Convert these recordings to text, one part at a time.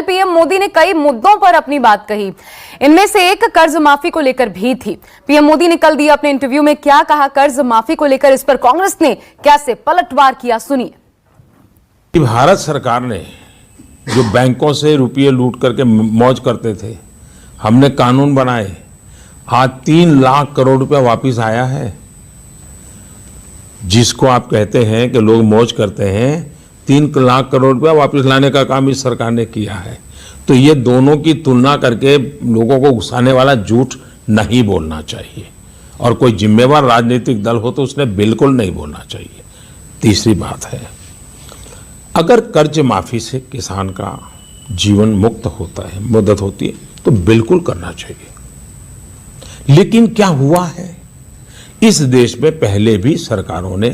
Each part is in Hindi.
पीएम मोदी ने कई मुद्दों पर अपनी बात कही। इनमें से एक कर्ज माफी को लेकर भी थी। पीएम मोदी ने कल दिया अपने इंटरव्यू में क्या कहा कर्ज माफी को लेकर, इस पर कांग्रेस ने कैसे पलटवार किया, सुनिए। भारत सरकार ने जो बैंकों से रुपये लूट करके मौज करते थे, हमने कानून बनाए, आज 3 लाख करोड़ रुपया वापस आया है। जिसको आप कहते हैं कि लोग मौज करते हैं, 3 लाख करोड़ रुपया वापस लाने का काम इस सरकार ने किया है। तो ये दोनों की तुलना करके लोगों को उकसाने वाला झूठ नहीं बोलना चाहिए, और कोई जिम्मेवार राजनीतिक दल हो तो उसने बिल्कुल नहीं बोलना चाहिए। तीसरी बात है, अगर कर्ज माफी से किसान का जीवन मुक्त होता है, मदद होती है, तो बिल्कुल करना चाहिए। लेकिन क्या हुआ है, इस देश में पहले भी सरकारों ने,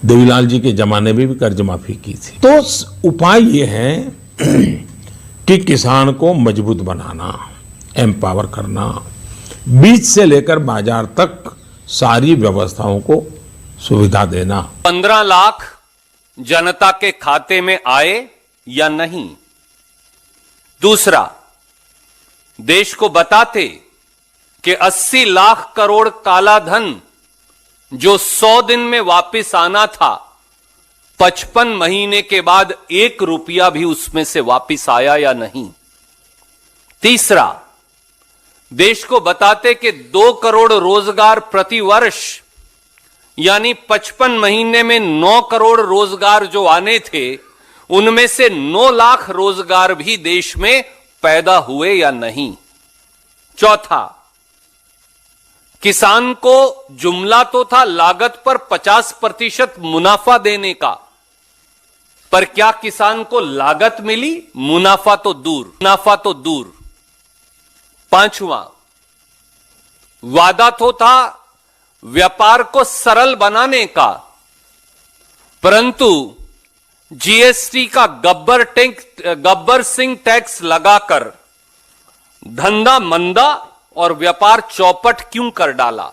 देवीलाल जी के जमाने में भी कर्ज माफी की थी। तो उपाय ये है कि किसान को मजबूत बनाना, एम्पावर करना, बीज से लेकर बाजार तक सारी व्यवस्थाओं को सुविधा देना। 15 लाख जनता के खाते में आए या नहीं। दूसरा, देश को बताते कि 80 लाख करोड़ काला धन जो 100 दिन में वापस आना था, 55 महीने के बाद 1 रुपया भी उसमें से वापस आया या नहीं। तीसरा, देश को बताते कि 2 करोड़ रोजगार प्रति वर्ष, यानी 55 महीने में 9 करोड़ रोजगार जो आने थे, उनमें से 9 लाख रोजगार भी देश में पैदा हुए या नहीं। चौथा, किसान को जुमला तो था लागत पर 50% मुनाफा देने का, पर क्या किसान को लागत मिली? मुनाफा तो दूर। पांचवा, वादा तो था व्यापार को सरल बनाने का, परंतु जीएसटी का गब्बर सिंह टैक्स लगाकर धंधा मंदा और व्यापार चौपट क्यों कर डाला?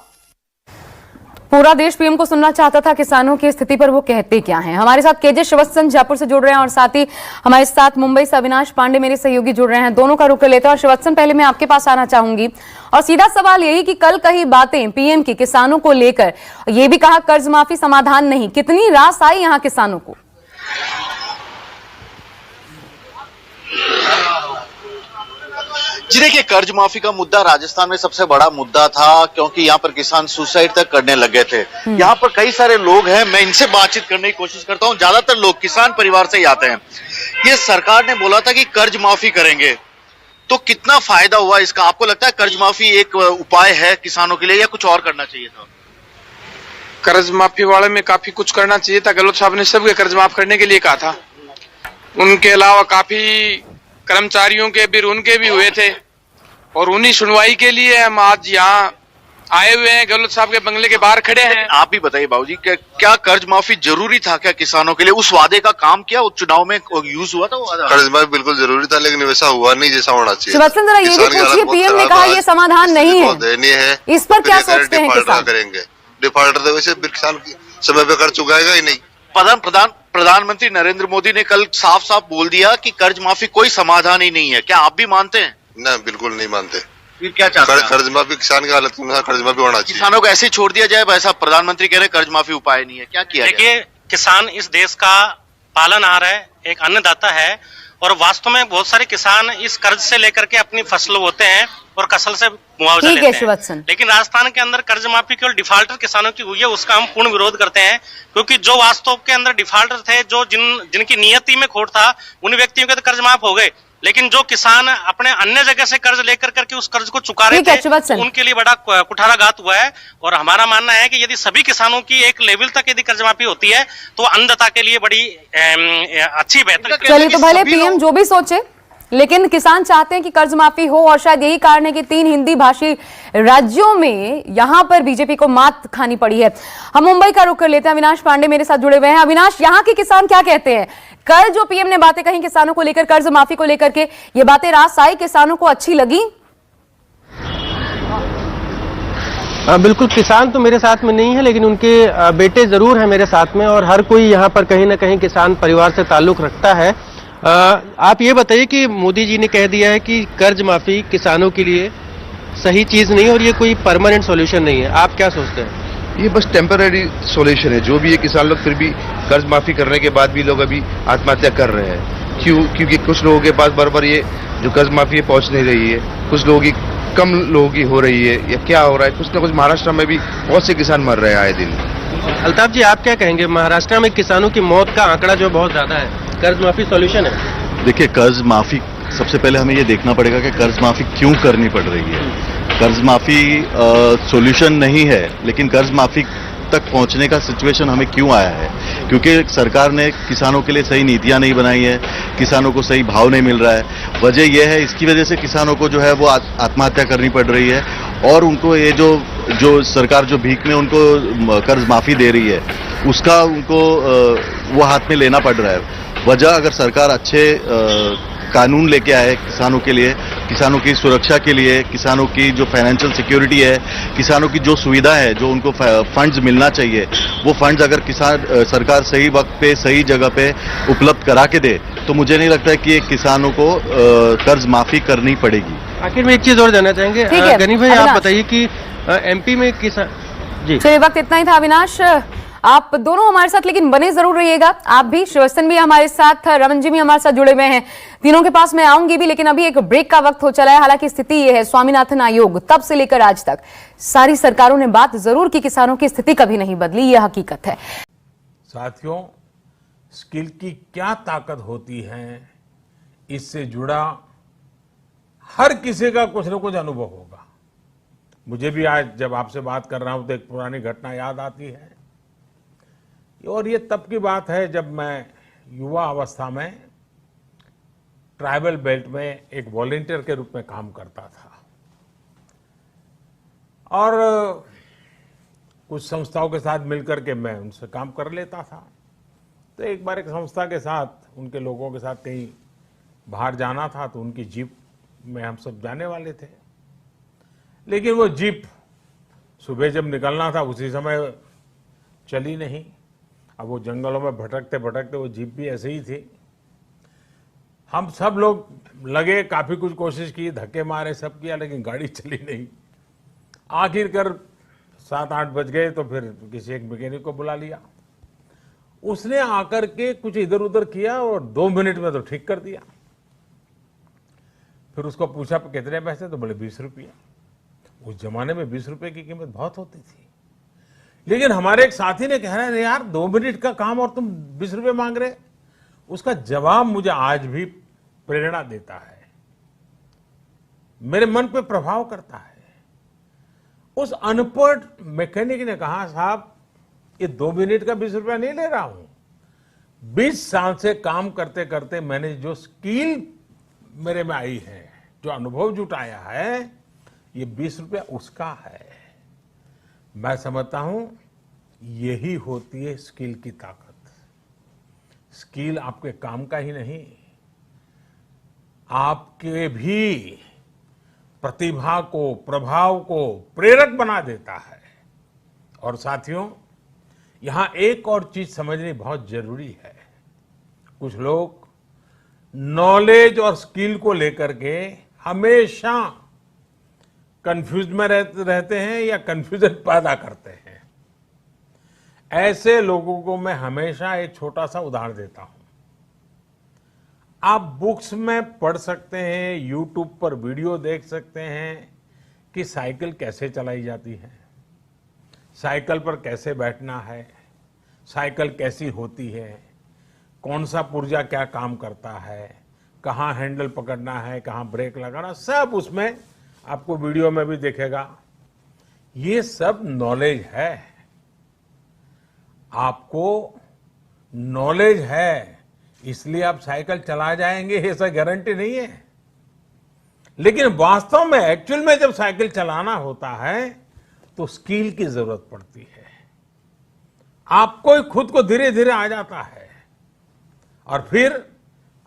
पूरा देश पीएम को सुनना चाहता था किसानों की स्थिति पर, वो कहते क्या हैं। हमारे साथ केजे श्रीवत्सन जयपुर से जुड़ रहे हैं और साथ ही हमारे साथ मुंबई से अविनाश पांडे मेरे सहयोगी जुड़ रहे हैं। दोनों का रुख लेते हैं। और श्रीवत्सन, पहले मैं आपके पास आना चाहूंगी और सीधा सवाल यही कि कल कही बातें पीएम की किसानों को लेकर, ये भी कहा कर्ज माफी समाधान नहीं, कितनी रास आई यहाँ किसानों को? जी देखिए, कर्ज माफी का मुद्दा राजस्थान में सबसे बड़ा मुद्दा था, क्योंकि यहाँ पर किसान सुसाइड तक करने लगे थे। यहाँ पर कई सारे लोग हैं, मैं इनसे बातचीत करने की कोशिश करता हूँ। ज्यादातर लोग किसान परिवार से ही आते हैं। ये सरकार ने बोला था कि कर्ज माफी करेंगे, तो कितना फायदा हुआ इसका? आपको लगता है कर्ज माफी एक उपाय है किसानों के लिए, या कुछ और करना चाहिए था? कर्ज माफी वाले में काफी कुछ करना चाहिए था। गहलोत साहब ने सबके कर्ज माफ करने के लिए कहा था। उनके अलावा काफी कर्मचारियों के भी, उनके भी हुए थे, और उन्हीं सुनवाई के लिए हम आज यहाँ आए हुए हैं। गहलोत साहब के बंगले के बाहर खड़े हैं। आप भी बताइए बाबूजी, क्या कर्ज माफी जरूरी था क्या किसानों के लिए? उस वादे का काम किया, वो चुनाव में यूज हुआ था वो वादा? कर्ज माफी बिल्कुल जरूरी था, लेकिन वैसा हुआ नहीं जैसा होना चाहिए। श्रीवत्सन, जरा ये भी पूछिए, पीएम ने कहा ये समाधान नहीं है, इस पर क्या सोचते हैं किसान? करेंगे डिफॉल्टर, वैसे किसान समय पे कर्ज चुकाएगा ही नहीं। प्रधानमंत्री नरेंद्र मोदी ने कल साफ साफ बोल दिया कि कर्ज माफी कोई समाधान ही नहीं है। क्या आप भी मानते हैं? ना, बिल्कुल नहीं मानते। फिर क्या चाहते हैं? कर्ज माफी किसान की हालत में कर्ज माफी होना चाहिए। किसानों को ऐसे छोड़ दिया जाए? ऐसा प्रधानमंत्री कह रहे कर्ज माफी उपाय नहीं है, क्या किया? देखिए, किसान इस देश का पालनहार है, एक अन्नदाता है, और वास्तव में बहुत सारे किसान इस कर्ज से लेकर के अपनी फसल बोते हैं और फसल से मुआवजा लेते हैं। लेकिन राजस्थान के अंदर कर्ज माफी केवल डिफॉल्टर किसानों की हुई है, उसका हम पूर्ण विरोध करते हैं। क्योंकि जो वास्तव के अंदर डिफॉल्टर थे, जो जिनकी नियति में खोट था, उन व्यक्तियों के तो कर्ज माफ हो गए, लेकिन जो किसान अपने अन्य जगह से कर्ज लेकर करके उस कर्ज को चुका रहे थे, उनके लिए बड़ा कुठाराघात हुआ है। और हमारा मानना है कि यदि सभी किसानों की एक लेवल तक यदि कर्ज माफी होती है, तो अन्नदाता के लिए बड़ी अच्छी, बेहतर। चलिए, तो भले पीएम जो भी सोचे, लेकिन किसान चाहते हैं कि कर्ज माफी हो, और शायद यही कारण है कि 3 हिंदी भाषी राज्यों में यहां पर बीजेपी को मात खानी पड़ी है। हम मुंबई का रुख कर लेते हैं। अविनाश पांडे मेरे साथ जुड़े हुए हैं। अविनाश, यहां के किसान क्या कहते हैं? कल जो पीएम ने बातें कही किसानों को लेकर, कर्ज माफी को लेकर के, ये बातें रास आई, किसानों को अच्छी लगी? बिल्कुल, किसान तो मेरे साथ में नहीं है, लेकिन उनके बेटे जरूर हैं मेरे साथ में, और हर कोई यहाँ पर कहीं ना कहीं किसान परिवार से ताल्लुक रखता है। आप ये बताइए कि मोदी जी ने कह दिया है कि कर्ज माफी किसानों के लिए सही चीज नहीं है और ये कोई परमानेंट सॉल्यूशन नहीं है, आप क्या सोचते हैं? ये बस टेम्पररी सॉल्यूशन है। जो भी ये किसान लोग फिर भी कर्ज माफी करने के बाद भी लोग अभी आत्महत्या कर रहे हैं। क्योंकि कुछ लोगों के पास बराबर ये जो कर्ज माफी है पहुंच नहीं रही है, कुछ लोगों की कम लोगों की हो रही है, या क्या हो रहा है, कुछ ना कुछ महाराष्ट्र में भी बहुत से किसान मर रहे हैं आए दिन। अल्ताफ जी, आप क्या कहेंगे? महाराष्ट्र में किसानों की मौत का आंकड़ा जो बहुत ज्यादा है, कर्ज माफी सॉल्यूशन है? देखिए, कर्ज माफी सबसे पहले हमें ये देखना पड़ेगा कि कर्ज माफी क्यों करनी पड़ रही है। कर्ज माफी सॉल्यूशन नहीं है, लेकिन कर्ज माफी तक पहुंचने का सिचुएशन हमें क्यों आया है? क्योंकि सरकार ने किसानों के लिए सही नीतियां नहीं बनाई है, किसानों को सही भाव नहीं मिल रहा है। वजह यह है, इसकी वजह से किसानों को जो है वो आत्महत्या करनी पड़ रही है, और उनको ये जो सरकार जो भीख में उनको कर्ज माफी दे रही है उसका उनको वो हाथ में लेना पड़ रहा है। वजह, अगर सरकार अच्छे कानून लेके आए किसानों के लिए, किसानों की सुरक्षा के लिए, किसानों की जो फाइनेंशियल सिक्योरिटी है, किसानों की जो सुविधा है, जो उनको फंड्स मिलना चाहिए, वो फंड्स अगर सरकार सही वक्त पे सही जगह पे उपलब्ध करा के दे, तो मुझे नहीं लगता है कि किसानों को कर्ज माफी करनी पड़ेगी। आखिर में एक चीज और जानना चाहेंगे, गनी भाई, आप बताइए कि एमपी में किसान जी। चलिए, वक्त इतना ही था। अविनाश, आप दोनों हमारे साथ लेकिन बने जरूर रहिएगा। आप भी, श्रीवत्सन भी हमारे साथ, रमन जी भी हमारे साथ जुड़े हुए हैं। तीनों के पास मैं आऊंगी भी, लेकिन अभी एक ब्रेक का वक्त हो चला है। हालांकि स्थिति यह है, स्वामीनाथन आयोग तब से लेकर आज तक सारी सरकारों ने बात जरूर की, किसानों की स्थिति कभी नहीं बदली, यह हकीकत है। साथियों, स्किल की क्या ताकत होती है, इससे जुड़ा हर किसी का कुछ न कुछ अनुभव होगा। मुझे भी आज जब आपसे बात कर रहा हूं तो एक पुरानी घटना याद आती है, और ये तब की बात है जब मैं युवा अवस्था में ट्राइबल बेल्ट में एक वॉलंटियर के रूप में काम करता था, और कुछ संस्थाओं के साथ मिलकर के मैं उनसे काम कर लेता था। तो एक बार एक संस्था के साथ, उनके लोगों के साथ कहीं बाहर जाना था, तो उनकी जीप में हम सब जाने वाले थे, लेकिन वो जीप सुबह जब निकलना था उसी समय चली नहीं। अब वो जंगलों में भटकते भटकते वो जीप भी ऐसे ही थी। हम सब लोग लगे, काफी कुछ कोशिश की, धक्के मारे, सब किया, लेकिन गाड़ी चली नहीं। आखिरकार 7-8 बज गए, तो फिर किसी एक मैकेनिक को बुला लिया। उसने आकर के कुछ इधर उधर किया और 2 मिनट में तो ठीक कर दिया। फिर उसको पूछा कितने पैसे, तो बोले 20 रुपया। उस जमाने में 20 रुपए की कीमत बहुत होती थी। लेकिन हमारे एक साथी ने कह रहा है, यार 2 मिनट का काम और तुम 20 रुपए मांग रहे। उसका जवाब मुझे आज भी प्रेरणा देता है, मेरे मन पे प्रभाव करता है। उस अनपढ़ मैकेनिक ने कहा, साहब ये 2 मिनट का 20 रुपया नहीं ले रहा हूं, 20 साल से काम करते करते मैंने जो स्किल मेरे में आई है, जो अनुभव जुटाया है, ये 20 रुपया उसका है। मैं समझता हूं यही होती है स्किल की ताकत। स्किल आपके काम का ही नहीं, आपके भी प्रतिभा को, प्रभाव को प्रेरक बना देता है। और साथियों, यहां एक और चीज समझनी बहुत जरूरी है। कुछ लोग नॉलेज और स्किल को लेकर के हमेशा कंफ्यूज में रहते हैं या कंफ्यूजन पैदा करते हैं। ऐसे लोगों को मैं हमेशा एक छोटा सा उदाहरण देता हूं। आप बुक्स में पढ़ सकते हैं, यूट्यूब पर वीडियो देख सकते हैं कि साइकिल कैसे चलाई जाती है, साइकिल पर कैसे बैठना है, साइकिल कैसी होती है, कौन सा पुर्जा क्या काम करता है, कहाँ हैंडल पकड़ना है, कहाँ ब्रेक लगाना, सब उसमें आपको वीडियो में भी दिखेगा। ये सब नॉलेज है। आपको नॉलेज है इसलिए आप साइकिल चला जाएंगे, ऐसा गारंटी नहीं है। लेकिन वास्तव में, एक्चुअल में जब साइकिल चलाना होता है तो स्किल की जरूरत पड़ती है। आपको खुद को धीरे धीरे आ जाता है, और फिर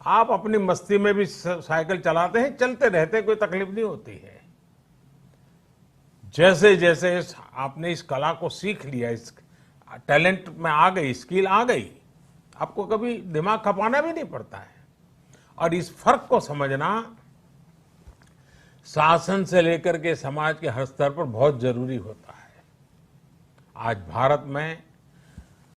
आप अपनी मस्ती में भी साइकिल चलाते हैं, चलते रहते हैं, कोई तकलीफ नहीं होती है। जैसे जैसे आपने इस कला को सीख लिया, इस टैलेंट में आ गई, स्किल आ गई, आपको कभी दिमाग खपाना भी नहीं पड़ता है। और इस फर्क को समझना शासन से लेकर के समाज के हर स्तर पर बहुत जरूरी होता है। आज भारत में